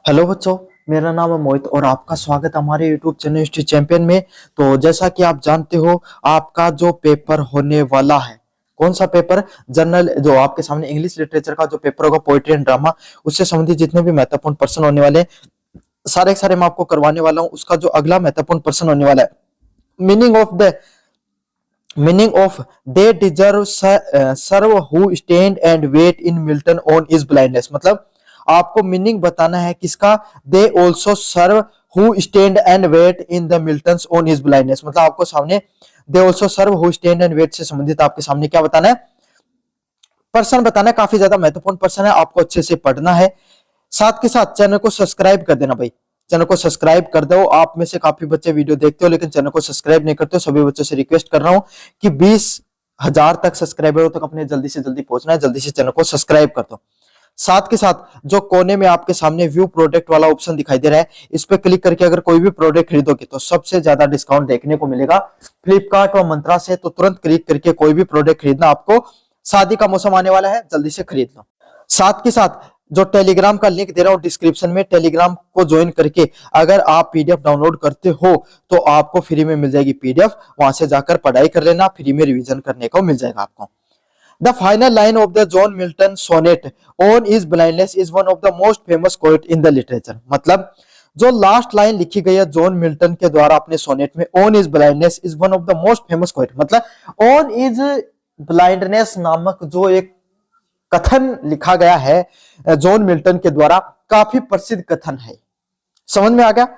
Hello बच्चों, मेरा नाम है मोहित और आपका स्वागत है हमारे यूट्यूब चैनल हिस्ट्री चैंपियन में। तो जैसा कि आप जानते हो, आपका जो पेपर होने वाला है, कौन सा पेपर? जनरल, जो आपके सामने इंग्लिश लिटरेचर का जो पेपर होगा, पोएट्री एंड ड्रामा, उससे संबंधित जितने भी महत्वपूर्ण प्रश्न होने वाले हैं, सारे के सारे मैं आपको करवाने वाला हूँ। उसका जो अगला महत्वपूर्ण प्रश्न होने वाला है, meaning of they deserve serve who stand and wait in Milton on is blindness. मतलब आपको मीनिंग बताना है किसका? They also serve who stand and wait in the Milton on his blindness. मतलब आपको सामने they also serve who stand and wait से संबंधित आपके सामने क्या बताना है? प्रश्न बताना है। काफी ज्यादा महत्वपूर्ण प्रश्न है, आपको अच्छे से पढ़ना है। साथ के साथ चैनल को सब्सक्राइब कर देना भाई, चैनल को सब्सक्राइब कर दो। आप में से काफी बच्चे वीडियो देखते हो लेकिन चैनल को सब्सक्राइब नहीं करते हो। सभी बच्चों से रिक्वेस्ट कर रहा हूं कि 20,000 तक सब्सक्राइबरों तक अपने जल्दी से जल्दी पहुंचना है। जल्दी से चैनल को सब्सक्राइब कर दो। साथ के साथ जो कोने में आपके सामने व्यू प्रोडक्ट वाला ऑप्शन दिखाई दे रहा है, इस पे क्लिक करके अगर कोई भी प्रोडक्ट खरीदोगे तो सबसे ज्यादा डिस्काउंट देखने को मिलेगा फ्लिपकार्ट और मंत्रा से। तो तुरंत क्लिक करके कोई भी प्रोडक्ट खरीदना। आपको शादी का मौसम आने वाला है, जल्दी से खरीद लो। साथ के साथ जो टेलीग्राम का लिंक दे रहा हूं डिस्क्रिप्शन में, टेलीग्राम को ज्वाइन करके अगर आप पीडीएफ डाउनलोड करते हो तो आपको फ्री में मिल जाएगी पीडीएफ। वहां से जाकर पढ़ाई कर लेना, फ्री में रिवीजन करने को मिल जाएगा आपको। The final line of the John Milton sonnet on is blindness is one of the most famous quote in the literature. मतलब जो लास्ट लाइन लिखी गई है जॉन मिल्टन के द्वारा अपने सोनेट में, on is blindness is one of the most famous coat. मतलब ऑन इज ब्लाइंडनेस नामक जो एक कथन लिखा गया है जॉन मिल्टन के द्वारा, काफी प्रसिद्ध कथन है। समझ में आ गया?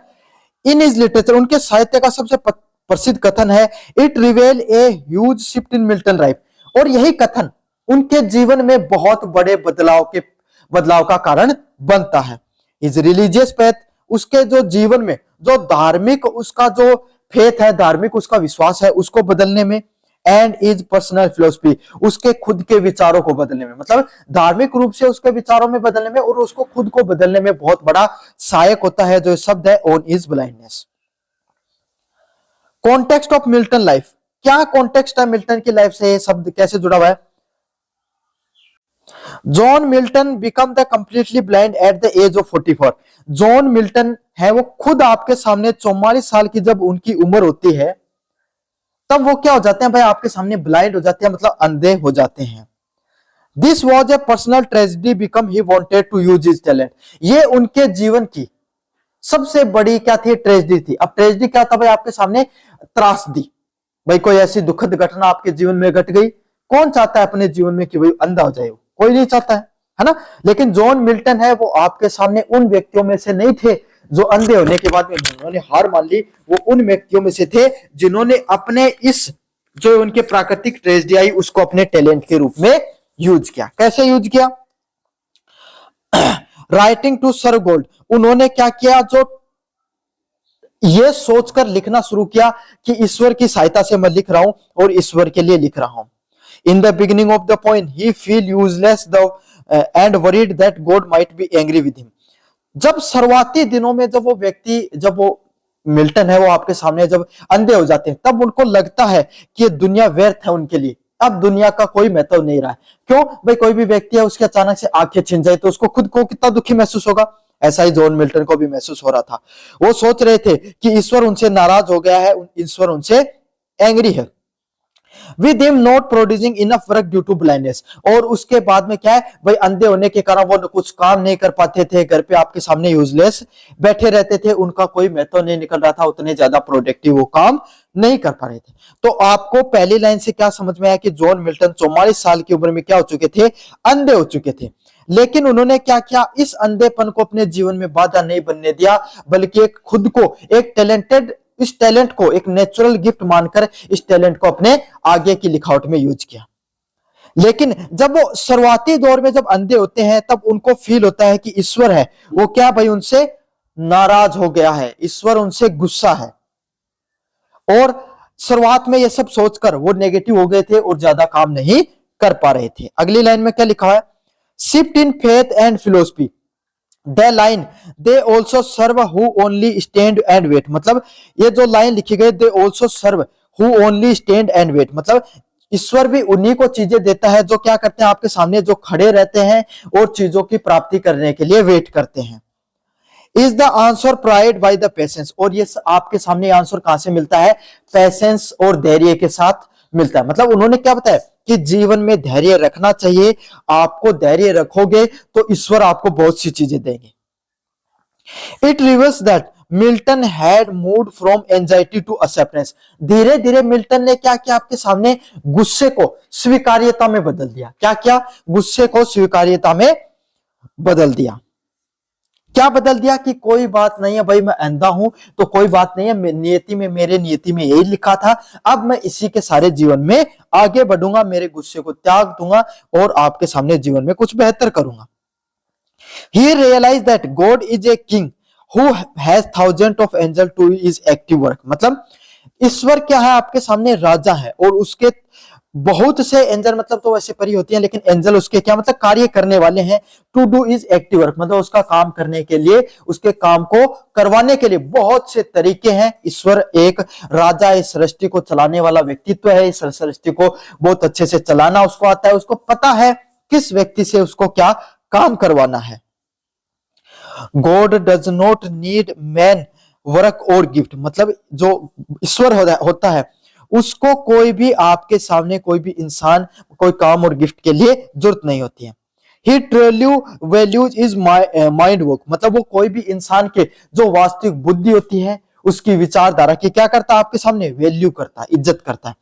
इन इज लिटरेचर, उनके साहित्य का सबसे प्रसिद्ध कथन है, it रिवेल a huge shift in Milton life. और यही कथन उनके जीवन में बहुत बड़े बदलाव का कारण बनता है। इज रिलीजियस फेथ, उसके जो जीवन में जो धार्मिक उसका जो फेथ है, धार्मिक उसका विश्वास है, उसको बदलने में। एंड इज पर्सनल फिलोसफी, उसके खुद के विचारों को बदलने में। मतलब धार्मिक रूप से उसके विचारों में बदलने में और उसको खुद को बदलने में बहुत बड़ा सहायक होता है जो शब्द है on is blindness. Context of Milton life, क्या कॉन्टेक्स्ट है मिल्टन की लाइफ से? ये शब्द कैसे जुड़ा हुआ है? John Milton become the completely blind at the age of 44। John Milton है वो खुद आपके सामने 44 साल की जब उनकी उम्र होती है तब वो क्या हो जाते हैं भाई? आपके सामने ब्लाइंड हो जाते हैं, मतलब अंधे हो जाते हैं। This was a personal tragedy become he wanted to use his talent. ये उनके जीवन की सबसे बड़ी क्या थी? ट्रेजेडी थी। अब ट्रेजेडी क्या था भाई? आपके सामने त्रासदी। भाई कोई ऐसी दुखद घटना आपके जीवन में घट गई, कौन चाहता है अपने जीवन में कि भाई अंधा हो जाए? कोई नहीं चाहता है ना? लेकिन जॉन मिल्टन है वो आपके सामने उन व्यक्तियों में से नहीं थे जो अंधे होने के बाद में उन्होंने हार मान ली। वो उन व्यक्तियों में से थे जिन्होंने अपने इस जो उनके प्राकृतिक ट्रेजेडी आई उसको अपने टैलेंट के रूप में यूज किया। कैसे यूज किया? राइटिंग टू सर्व गोल्ड, उन्होंने क्या किया? जो ये सोचकर लिखना शुरू किया कि ईश्वर की सहायता से मैं लिख रहा हूं और ईश्वर के लिए लिख रहा हूं। In the beginning of the poem he feel useless the end worried that God might be angry with him. जब शुरुआती दिनों में जब वो व्यक्ति, जब वो मिल्टन है वो आपके सामने जब अंधे हो जाते हैं तब उनको लगता है कि ये दुनिया व्यर्थ है उनके लिए, अब दुनिया का कोई महत्व नहीं रहा है। क्यों भाई? कोई भी व्यक्ति है उसके अचानक से आंखें छिन जाए तो उसको खुद को कितना दुखी महसूस होगा। ऐसा ही जॉन मिल्टन को भी महसूस हो रहा था। वो सोच रहे थे कि ईश्वर उनसे नाराज हो गया है, ईश्वर उनसे एंग्री है। With him not producing enough work due to blindness, और उसके बाद में क्या है भाई? अंधे होने के कारण वो कुछ काम नहीं कर पाते थे, घर पे आपके सामने यूजलेस बैठे रहते थे, उनका कोई महत्व नहीं निकल रहा था, उतने ज्यादा प्रोडक्टिव वो काम नहीं कर पा रहे थे। तो आपको पहली लाइन से क्या समझ में आया कि जॉन मिल्टन 44 साल की उम्र में क्या हो चुके थे? अंधे हो चुके थे। लेकिन उन्होंने क्या किया? इस अंधेपन को अपने जीवन में बाधा नहीं बनने दिया, बल्कि एक खुद को एक टैलेंटेड, इस टैलेंट को एक नेचुरल गिफ्ट मानकर इस टैलेंट को अपने आगे की लिखावट में यूज किया। लेकिन जब वो शुरुआती दौर में जब अंधे होते हैं तब उनको फील होता है कि ईश्वर है वो क्या भाई? उनसे नाराज हो गया है, ईश्वर उनसे गुस्सा है। और शुरुआत में ये सब सोचकर वो नेगेटिव हो गए थे और ज्यादा काम नहीं कर पा रहे थे। अगली लाइन में क्या लिखा है? Shift in faith and philosophy the line they also serve who only stand and wait. मतलब ये जो लाइन लिखी गई, they also serve who only stand and wait, मतलब ईश्वर भी उन्हीं को चीजें देता है जो क्या करते हैं? आपके सामने जो खड़े रहते हैं और चीजों की प्राप्ति करने के लिए वेट करते हैं। Is the answer provide by the patience, और ये आपके सामने आंसर कहां से मिलता है, पेशेंस और धैर्य के साथ मिलता है। मतलब उन्होंने क्या बताया कि जीवन में धैर्य रखना चाहिए, आपको धैर्य रखोगे तो ईश्वर आपको बहुत सी चीजें देंगे। It reverse that Milton had moved from anxiety to acceptance, धीरे धीरे मिल्टन ने क्या किया, आपके सामने गुस्से को स्वीकार्यता में बदल दिया। क्या किया, गुस्से को स्वीकार्यता में बदल दिया। क्या बदल दिया कि कोई बात नहीं है भाई, मैं अंधा हूं तो कोई बात नहीं है, नियति में, मेरे नियति में यही लिखा था, अब मैं इसी के सारे जीवन में आगे बढ़ूंगा, मेरे गुस्से को त्याग दूंगा और आपके सामने जीवन में कुछ बेहतर करूंगा। He realized that God is a king who has thousands of angels to his active work, मतलब ईश्वर क्या है, आपके सामने राजा है और उसके बहुत से एंजल, मतलब तो वैसे परी होती हैं लेकिन एंजल उसके क्या मतलब कार्य करने वाले हैं। To do is active work, मतलब उसका काम करने के लिए, उसके काम को करवाने के लिए बहुत से तरीके हैं। ईश्वर एक राजा, इस सृष्टि को चलाने वाला व्यक्तित्व है, इस सृष्टि को बहुत अच्छे से चलाना उसको आता है, उसको पता है किस व्यक्ति से उसको क्या काम करवाना है। God does not need man work और गिफ्ट, मतलब जो ईश्वर होता है उसको कोई भी आपके सामने कोई भी इंसान कोई काम और गिफ्ट के लिए जरूरत नहीं होती है। He truly values is mind work, मतलब वो कोई भी इंसान के जो वास्तविक बुद्धि होती है उसकी विचारधारा की क्या करता है, आपके सामने वैल्यू करता है, इज्जत करता है।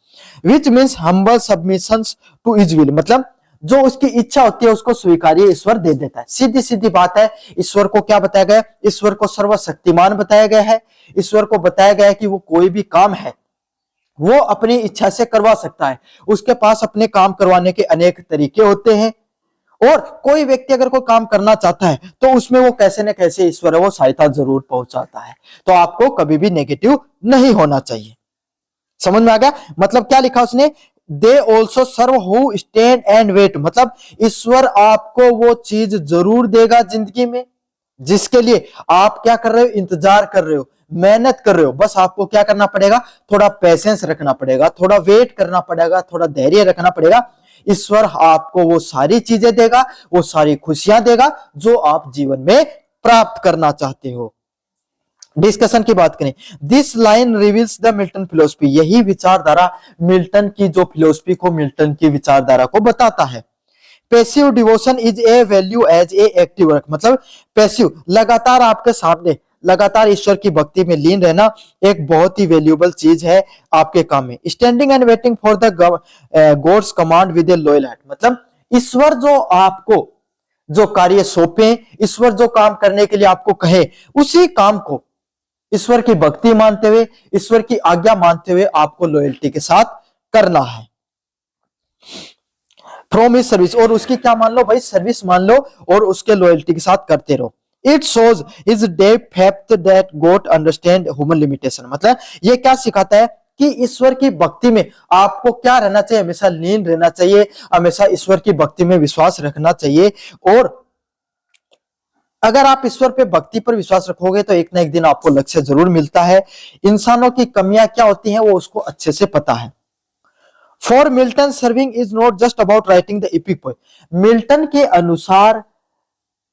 Which means humble submissions to his will, मतलब जो उसकी इच्छा होती है उसको स्वीकार्य ईश्वर दे देता है। सीधी सीधी बात है, ईश्वर को क्या बताया गया, ईश्वर को सर्वशक्तिमान बताया गया है। ईश्वर को बताया गया है कि वो कोई भी काम है वो अपनी इच्छा से करवा सकता है, उसके पास अपने काम करवाने के अनेक तरीके होते हैं। और कोई व्यक्ति अगर कोई काम करना चाहता है तो उसमें वो कैसे न कैसे ईश्वर है वो सहायता जरूर पहुंचाता है। तो आपको कभी भी नेगेटिव नहीं होना चाहिए। समझ में आ गया, मतलब क्या लिखा उसने, they also serve who stand and wait, मतलब ईश्वर आपको वो चीज जरूर देगा जिंदगी में जिसके लिए आप क्या कर रहे हो, इंतजार कर रहे हो, मेहनत कर रहे हो। बस आपको क्या करना पड़ेगा, थोड़ा पेशेंस रखना पड़ेगा, थोड़ा वेट करना पड़ेगा, थोड़ा धैर्य रखना पड़ेगा। ईश्वर आपको वो सारी चीजें देगा, वो सारी खुशियां देगा जो आप जीवन में प्राप्त करना चाहते हो। डिस्कशन की बात करें, this line reveals the Milton philosophy, यही विचारधारा मिल्टन की जो फिलोसफी को, मिल्टन की विचारधारा को बताता है। Passive devotion is a value as a active work, मतलब पैसिव मतलब आपके सामने लगातार ईश्वर की भक्ति में लीन रहना एक बहुत ही वैल्यूएबल चीज है आपके काम में। Standing and waiting for the gods command with A loyal heart, मतलब ईश्वर जो आपको जो कार्य सौंपे, ईश्वर जो काम करने के लिए आपको कहे, उसी काम को ईश्वर की भक्ति मानते हुए, ईश्वर की आज्ञा मानते हुए आपको लॉयल्टी के साथ करना है। फ्रॉम हिज सर्विस, और उसकी क्या मान लो भाई, सर्विस मान लो और उसके लॉयल्टी के साथ करते रहो। It shows his depth faith that God understand human limitation, मतलब ये क्या सिखाता है कि ईश्वर की भक्ति में आपको क्या रहना चाहिए, हमेशा लीन रहना चाहिए, हमेशा ईश्वर की भक्ति में विश्वास रखना चाहिए। और अगर आप ईश्वर पे भक्ति पर विश्वास रखोगे तो एक ना एक दिन आपको लक्ष्य जरूर मिलता है। इंसानों की कमियां क्या होती हैं वो उसको अच्छे से पता है। For Milton serving is not just about writing the epic poem, Milton के अनुसार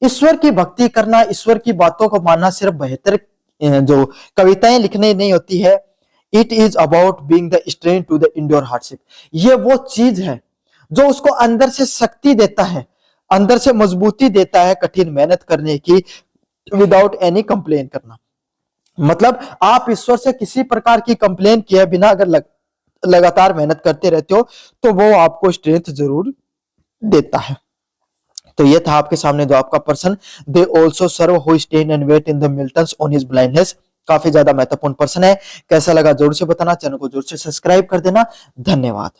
ईश्वर की भक्ति करना, ईश्वर की बातों को मानना सिर्फ बेहतर जो कविताएं लिखने नहीं होती है। It is about being the strength to the endure hardship, ये वो चीज है जो उसको अंदर से शक्ति देता है, अंदर से मजबूती देता है कठिन मेहनत करने की, विदाउट एनी कंप्लेन करना। मतलब आप ईश्वर से किसी प्रकार की कंप्लेन किए बिना अगर लगातार मेहनत करते रहते हो तो वो आपको स्ट्रेंथ जरूर देता है। तो ये था आपके सामने जो आपका person, they also serve who stand and wait in the Milton's on his blindness, काफी ज्यादा महत्वपूर्ण पर्सन है। कैसा लगा जरूर से बताना, चैनल को जरूर से सब्सक्राइब कर देना। धन्यवाद।